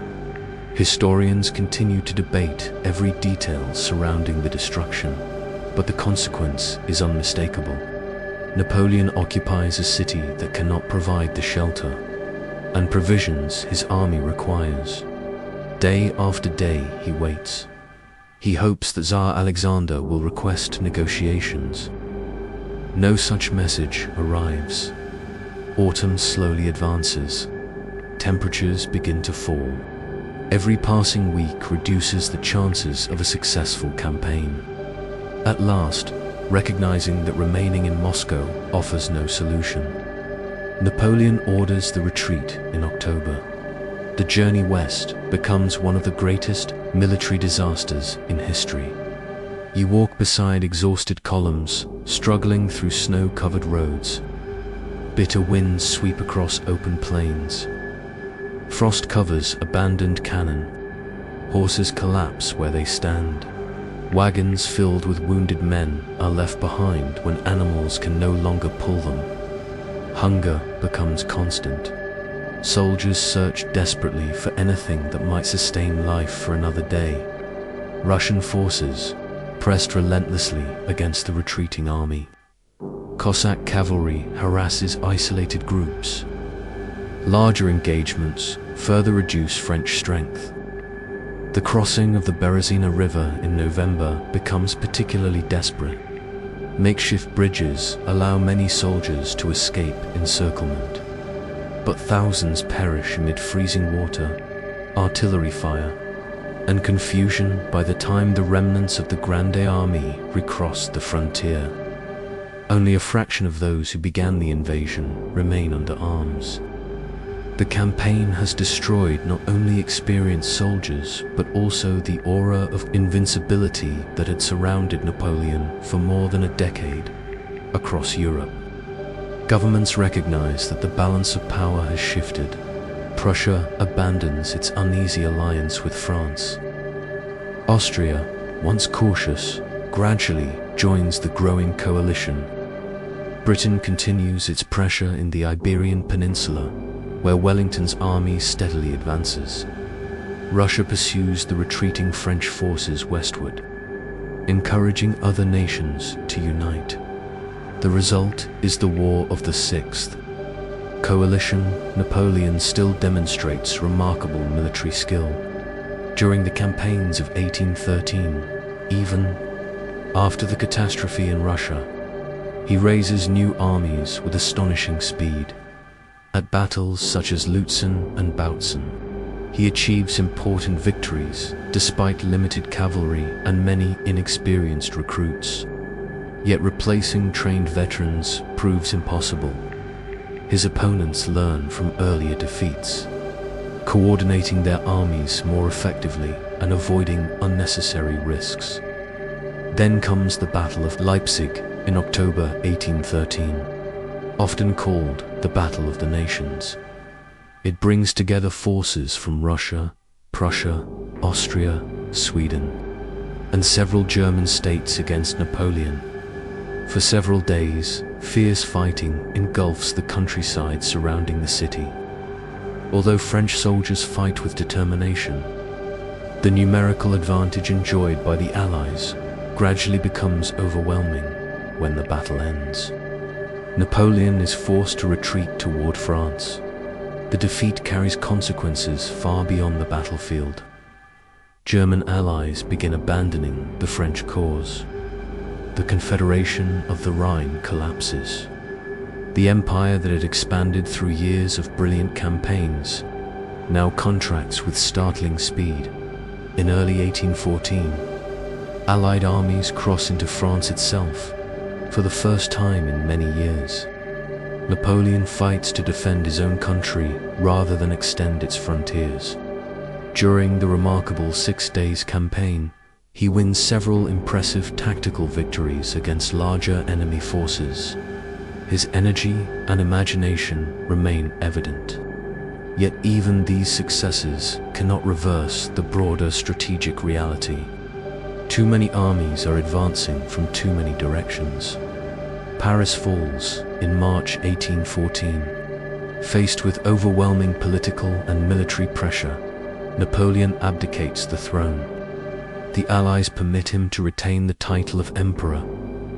Historians continue to debate every detail surrounding the destruction, but the consequence is unmistakable. Napoleon occupies a city that cannot provide the shelter and provisions his army requires. Day after day he waits. He hopes that Tsar Alexander will request negotiations. No such message arrives. Autumn slowly advances. Temperatures begin to fall. Every passing week reduces the chances of a successful campaign. At last, recognizing that remaining in Moscow offers no solution, Napoleon orders the retreat in October. The journey west becomes one of the greatest military disasters in history. You walk beside exhausted columns, struggling through snow-covered roads. Bitter winds sweep across open plains. Frost covers abandoned cannon. Horses collapse where they stand. Wagons filled with wounded men are left behind when animals can no longer pull them. Hunger becomes constant. Soldiers search desperately for anything that might sustain life for another day. Russian forces pressed relentlessly against the retreating army. Cossack cavalry harasses isolated groups. Larger engagements further reduce French strength. The crossing of the Berezina River in November becomes particularly desperate. Makeshift bridges allow many soldiers to escape encirclement, but thousands perish amid freezing water, artillery fire, and confusion by the time the remnants of the Grande Army recrossed the frontier. Only a fraction of those who began the invasion remain under arms. The campaign has destroyed not only experienced soldiers, but also the aura of invincibility that had surrounded Napoleon for more than a decade across Europe. Governments recognize that the balance of power has shifted. Prussia abandons its uneasy alliance with France. Austria, once cautious, gradually joins the growing coalition. Britain continues its pressure in the Iberian Peninsula, where Wellington's army steadily advances. Russia pursues the retreating French forces westward, encouraging other nations to unite. The result is the War of the Sixth. Coalition Napoleon still demonstrates remarkable military skill. During the campaigns of 1813, even after the catastrophe in Russia, he raises new armies with astonishing speed. At battles such as Lutzen and Bautzen, he achieves important victories despite limited cavalry and many inexperienced recruits. Yet replacing trained veterans proves impossible. His opponents learn from earlier defeats, coordinating their armies more effectively and avoiding unnecessary risks. Then comes the Battle of Leipzig in October 1813, often called the Battle of the Nations. It brings together forces from Russia, Prussia, Austria, Sweden, and several German states against Napoleon. For several days, fierce fighting engulfs the countryside surrounding the city. Although French soldiers fight with determination, the numerical advantage enjoyed by the Allies gradually becomes overwhelming when the battle ends. Napoleon is forced to retreat toward France. The defeat carries consequences far beyond the battlefield. German allies begin abandoning the French cause. The Confederation of the Rhine collapses. The empire that had expanded through years of brilliant campaigns now contracts with startling speed. In early 1814, Allied armies cross into France itself for the first time in many years. Napoleon fights to defend his own country rather than extend its frontiers. During the remarkable 6 Days campaign, he wins several impressive tactical victories against larger enemy forces. His energy and imagination remain evident. Yet even these successes cannot reverse the broader strategic reality. Too many armies are advancing from too many directions. Paris falls in March 1814. Faced with overwhelming political and military pressure, Napoleon abdicates the throne. The Allies permit him to retain the title of emperor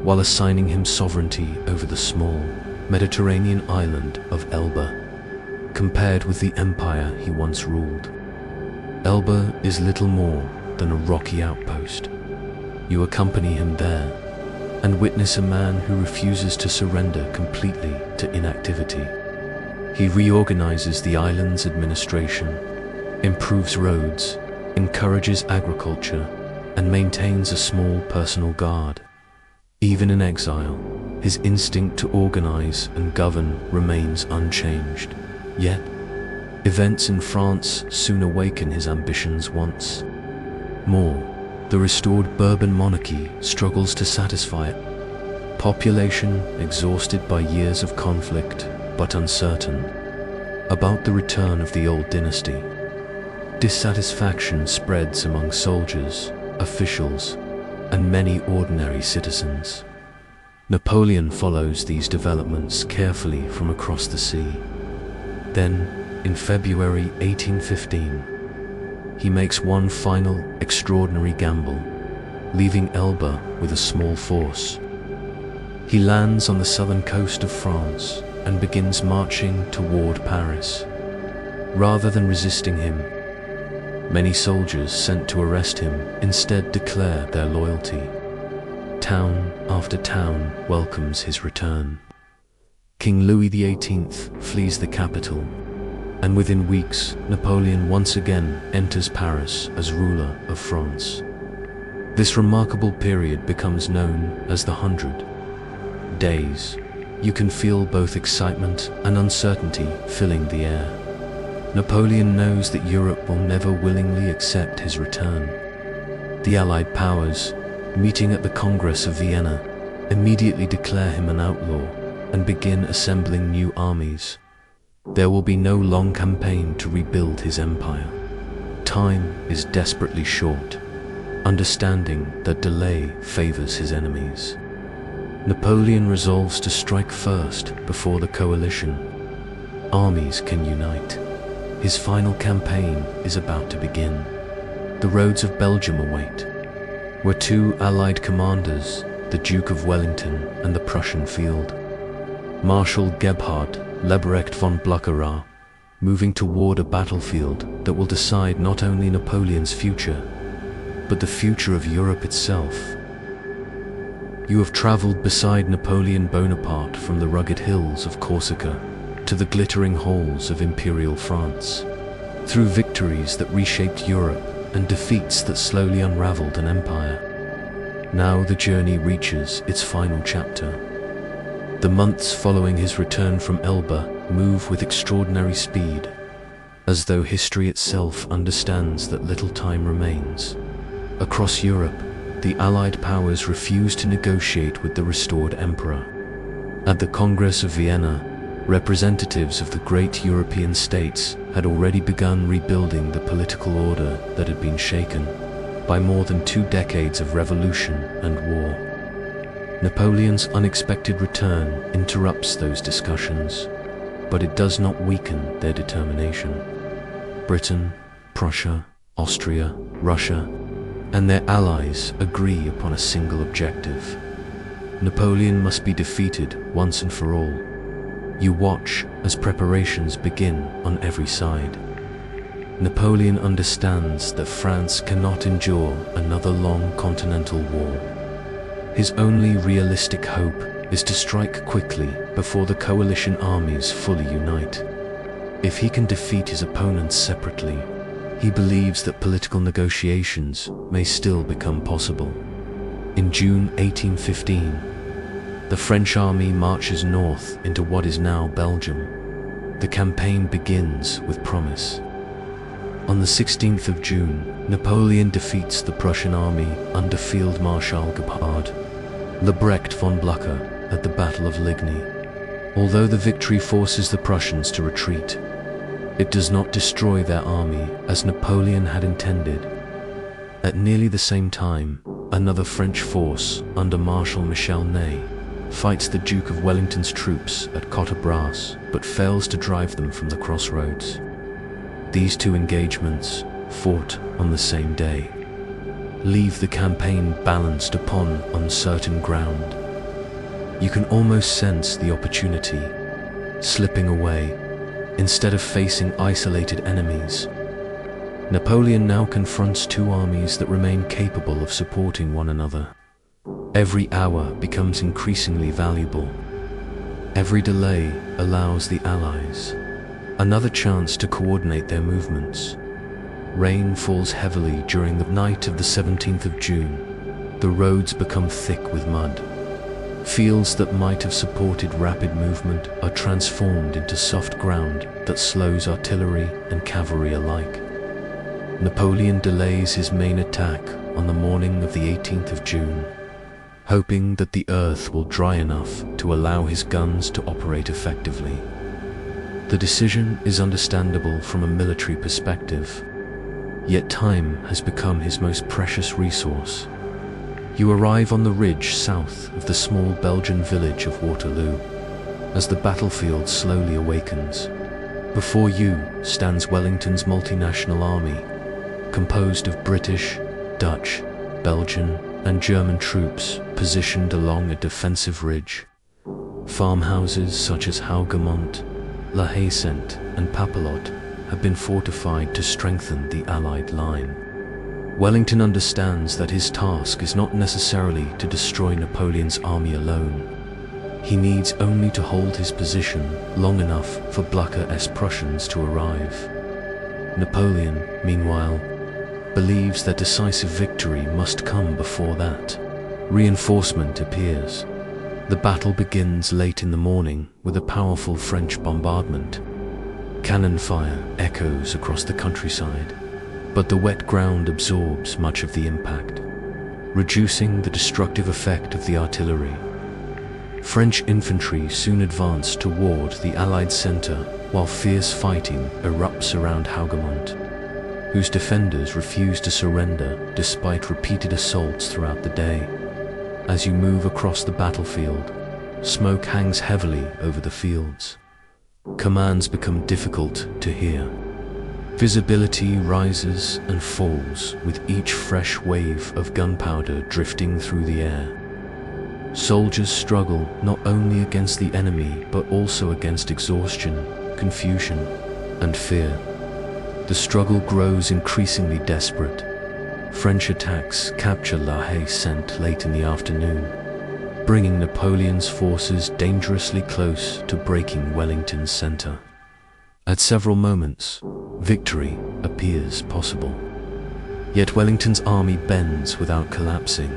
while assigning him sovereignty over the small Mediterranean island of Elba. Compared with the empire he once ruled, Elba is little more than a rocky outpost. You accompany him there and witness a man who refuses to surrender completely to inactivity. He reorganizes the island's administration, improves roads, encourages agriculture, and maintains a small personal guard. Even in exile, his instinct to organize and govern remains unchanged. Yet, events in France soon awaken his ambitions once more. The restored Bourbon monarchy struggles to satisfy it. Population exhausted by years of conflict, but uncertain about the return of the old dynasty. Dissatisfaction spreads among soldiers, officials, and many ordinary citizens. Napoleon follows these developments carefully from across the sea. Then, in February 1815, he makes one final extraordinary gamble, leaving Elba with a small force. He lands on the southern coast of France and begins marching toward Paris. Rather than resisting him, many soldiers sent to arrest him instead declare their loyalty. Town after town welcomes his return. King Louis XVIII flees the capital, and within weeks, Napoleon once again enters Paris as ruler of France. This remarkable period becomes known as the 100 Days. You can feel both excitement and uncertainty filling the air. Napoleon knows that Europe will never willingly accept his return. The Allied powers, meeting at the Congress of Vienna, immediately declare him an outlaw and begin assembling new armies. There will be no long campaign to rebuild his empire. Time is desperately short, understanding that delay favors his enemies. Napoleon resolves to strike first before the coalition. Armies can unite. His final campaign is about to begin. The roads of Belgium await, where two Allied commanders, the Duke of Wellington and the Prussian field, Marshal Gebhard Leberecht von Blücher, moving toward a battlefield that will decide not only Napoleon's future, but the future of Europe itself. You have traveled beside Napoleon Bonaparte from the rugged hills of Corsica to the glittering halls of imperial France, through victories that reshaped Europe and defeats that slowly unraveled an empire. Now the journey reaches its final chapter. The months following his return from Elba move with extraordinary speed, as though history itself understands that little time remains. Across Europe, the Allied powers refuse to negotiate with the restored emperor. At the Congress of Vienna, representatives of the great European states had already begun rebuilding the political order that had been shaken by more than 2 decades of revolution and war. Napoleon's unexpected return interrupts those discussions, but it does not weaken their determination. Britain, Prussia, Austria, Russia, and their allies agree upon a single objective. Napoleon must be defeated once and for all. You watch as preparations begin on every side. Napoleon understands that France cannot endure another long continental war. His only realistic hope is to strike quickly before the coalition armies fully unite. If he can defeat his opponents separately, he believes that political negotiations may still become possible. In June 1815, the French army marches north into what is now Belgium. The campaign begins with promise. On the 16th of June, Napoleon defeats the Prussian army under Field Marshal Gebhard Lebrecht von Blücher at the Battle of Ligny. Although the victory forces the Prussians to retreat, it does not destroy their army as Napoleon had intended. At nearly the same time, another French force under Marshal Michel Ney fights the Duke of Wellington's troops at Quatre-Bras, but fails to drive them from the crossroads. These 2 engagements, fought on the same day, leave the campaign balanced upon uncertain ground. You can almost sense the opportunity slipping away. Instead of facing isolated enemies, Napoleon now confronts 2 armies that remain capable of supporting one another. Every hour becomes increasingly valuable. Every delay allows the Allies another chance to coordinate their movements. Rain falls heavily during the night of the 17th of June. The roads become thick with mud. Fields that might have supported rapid movement are transformed into soft ground that slows artillery and cavalry alike. Napoleon delays his main attack on the morning of the 18th of June, hoping that the earth will dry enough to allow his guns to operate effectively. The decision is understandable from a military perspective, yet time has become his most precious resource. You arrive on the ridge south of the small Belgian village of Waterloo, as the battlefield slowly awakens. Before you stands Wellington's multinational army, composed of British, Dutch, Belgian, and German troops positioned along a defensive ridge. Farmhouses such as Hougemont, La Haye-Saint, and Papelotte have been fortified to strengthen the Allied line. Wellington understands that his task is not necessarily to destroy Napoleon's army alone. He needs only to hold his position long enough for Blücher's Prussians to arrive. Napoleon, meanwhile, believes that decisive victory must come before that. Reinforcement appears. The battle begins late in the morning with a powerful French bombardment. Cannon fire echoes across the countryside, but the wet ground absorbs much of the impact, reducing the destructive effect of the artillery. French infantry soon advance toward the Allied center, while fierce fighting erupts around Hougemont, whose defenders refuse to surrender despite repeated assaults throughout the day. As you move across the battlefield, smoke hangs heavily over the fields. Commands become difficult to hear. Visibility rises and falls with each fresh wave of gunpowder drifting through the air. Soldiers struggle not only against the enemy but also against exhaustion, confusion, and fear. The struggle grows increasingly desperate. French attacks capture La Haye-Saint late in the afternoon. bringing Napoleon's forces dangerously close to breaking Wellington's center. At several moments, victory appears possible. Yet Wellington's army bends without collapsing.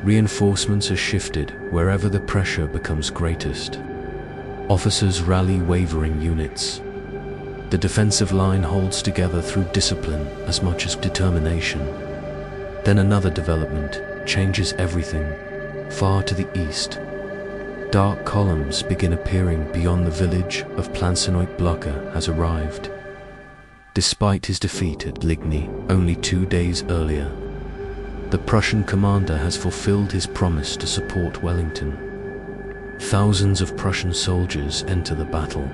Reinforcements are shifted wherever the pressure becomes greatest. Officers rally wavering units. The defensive line holds together through discipline as much as determination. Then another development changes everything. Far to the east, dark columns begin appearing beyond the village of Plancenoit-Blocke has arrived. Despite his defeat at Ligny only 2 days earlier, the Prussian commander has fulfilled his promise to support Wellington. Thousands of Prussian soldiers enter the battle,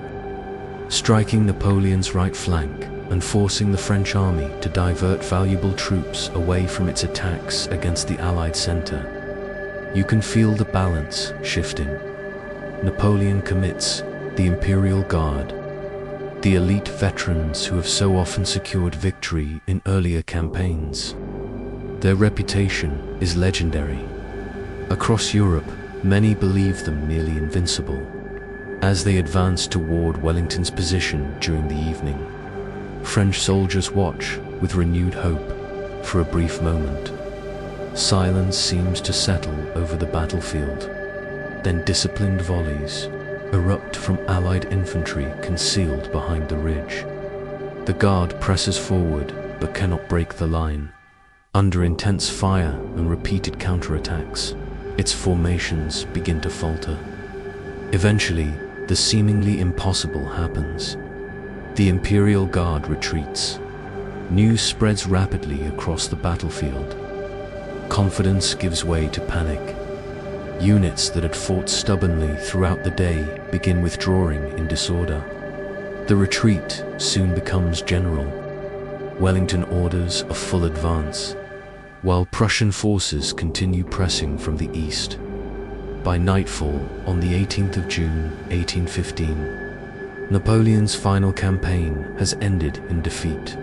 striking Napoleon's right flank and forcing the French army to divert valuable troops away from its attacks against the Allied center. You can feel the balance shifting. Napoleon commits the Imperial Guard, the elite veterans who have so often secured victory in earlier campaigns. Their reputation is legendary. Across Europe, many believe them nearly invincible. As they advance toward Wellington's position during the evening, French soldiers watch with renewed hope. For a brief moment, silence seems to settle over the battlefield. Then disciplined volleys erupt from Allied infantry concealed behind the ridge. The Guard presses forward but cannot break the line. Under intense fire and repeated counterattacks, its formations begin to falter. Eventually, the seemingly impossible happens. The Imperial Guard retreats. News spreads rapidly across the battlefield. Confidence gives way to panic. Units that had fought stubbornly throughout the day begin withdrawing in disorder. The retreat soon becomes general. Wellington orders a full advance, while Prussian forces continue pressing from the east. By nightfall on the 18th of June, 1815, Napoleon's final campaign has ended in defeat.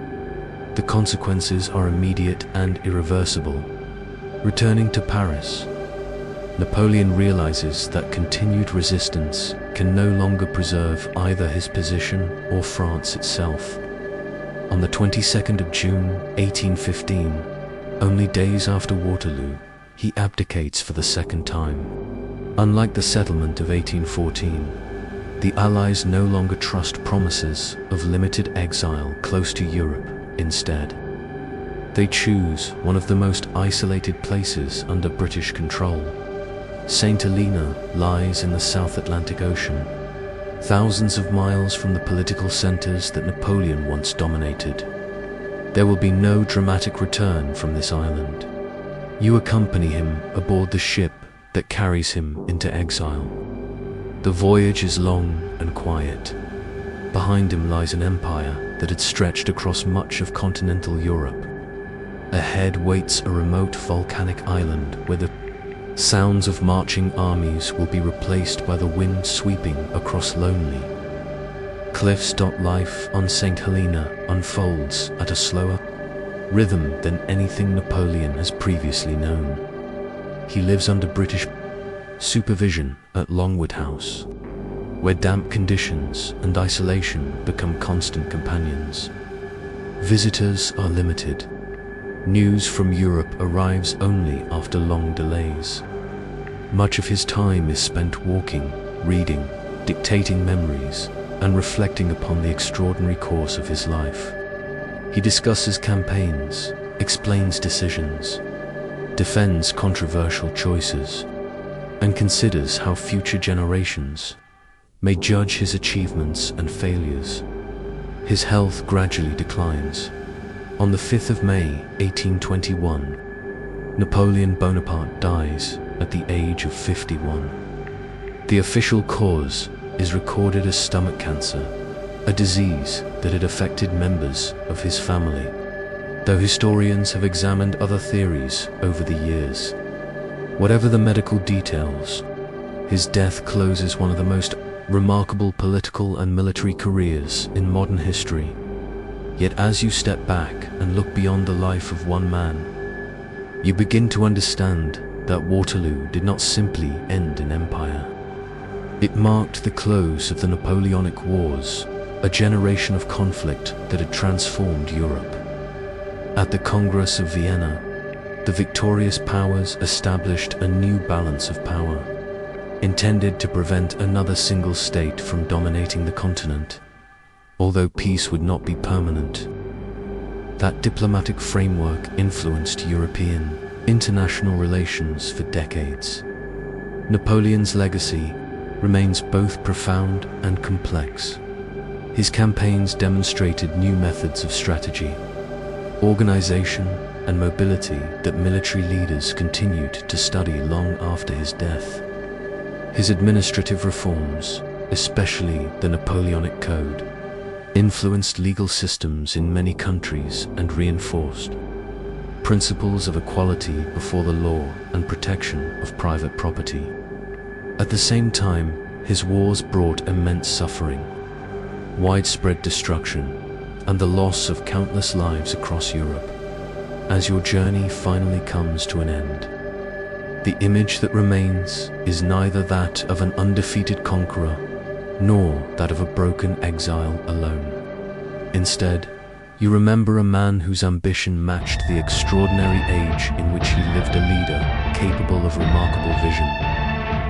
The consequences are immediate and irreversible. Returning to Paris, Napoleon realizes that continued resistance can no longer preserve either his position or France itself. On the 22nd of June, 1815, only days after Waterloo, he abdicates for the second time. Unlike the settlement of 1814, the Allies no longer trust promises of limited exile close to Europe instead. They choose one of the most isolated places under British control. Saint Helena lies in the South Atlantic Ocean, thousands of miles from the political centers that Napoleon once dominated. There will be no dramatic return from this island. You accompany him aboard the ship that carries him into exile. The voyage is long and quiet. Behind him lies an empire that had stretched across much of continental Europe. Ahead waits a remote volcanic island where the sounds of marching armies will be replaced by the wind sweeping across lonely cliffs. Life on Saint Helena unfolds at a slower rhythm than anything Napoleon has previously known. He lives under British supervision at Longwood House, where damp conditions and isolation become constant companions. Visitors are limited. News from Europe arrives only after long delays. Much of his time is spent walking, reading, dictating memories, and reflecting upon the extraordinary course of his life. He discusses campaigns, explains decisions, defends controversial choices, and considers how future generations may judge his achievements and failures. His health gradually declines. On the 5th of May, 1821, Napoleon Bonaparte dies at the age of 51. The official cause is recorded as stomach cancer, a disease that had affected members of his family, though historians have examined other theories over the years. Whatever the medical details, his death closes one of the most remarkable political and military careers in modern history. Yet as you step back and look beyond the life of one man, you begin to understand that Waterloo did not simply end an empire. It marked the close of the Napoleonic Wars, a generation of conflict that had transformed Europe. At the Congress of Vienna, the victorious powers established a new balance of power, intended to prevent another single state from dominating the continent. Although peace would not be permanent, that diplomatic framework influenced European, international relations for decades. Napoleon's legacy remains both profound and complex. His campaigns demonstrated new methods of strategy, organization, and mobility that military leaders continued to study long after his death. His administrative reforms, especially the Napoleonic Code, influenced legal systems in many countries and reinforced principles of equality before the law and protection of private property. At the same time, his wars brought immense suffering, widespread destruction, and the loss of countless lives across Europe. As your journey finally comes to an end, the image that remains is neither that of an undefeated conqueror nor that of a broken exile alone. Instead, you remember a man whose ambition matched the extraordinary age in which he lived, a leader capable of remarkable vision,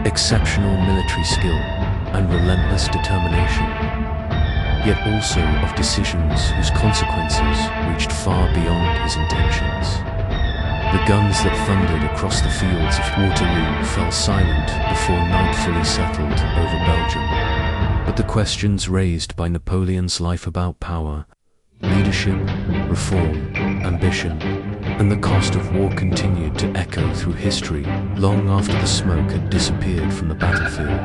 exceptional military skill, and relentless determination, yet also of decisions whose consequences reached far beyond his intentions. The guns that thundered across the fields of Waterloo fell silent before night fully settled over Belgium. But the questions raised by Napoleon's life about power, leadership, reform, ambition, and the cost of war continued to echo through history long after the smoke had disappeared from the battlefield.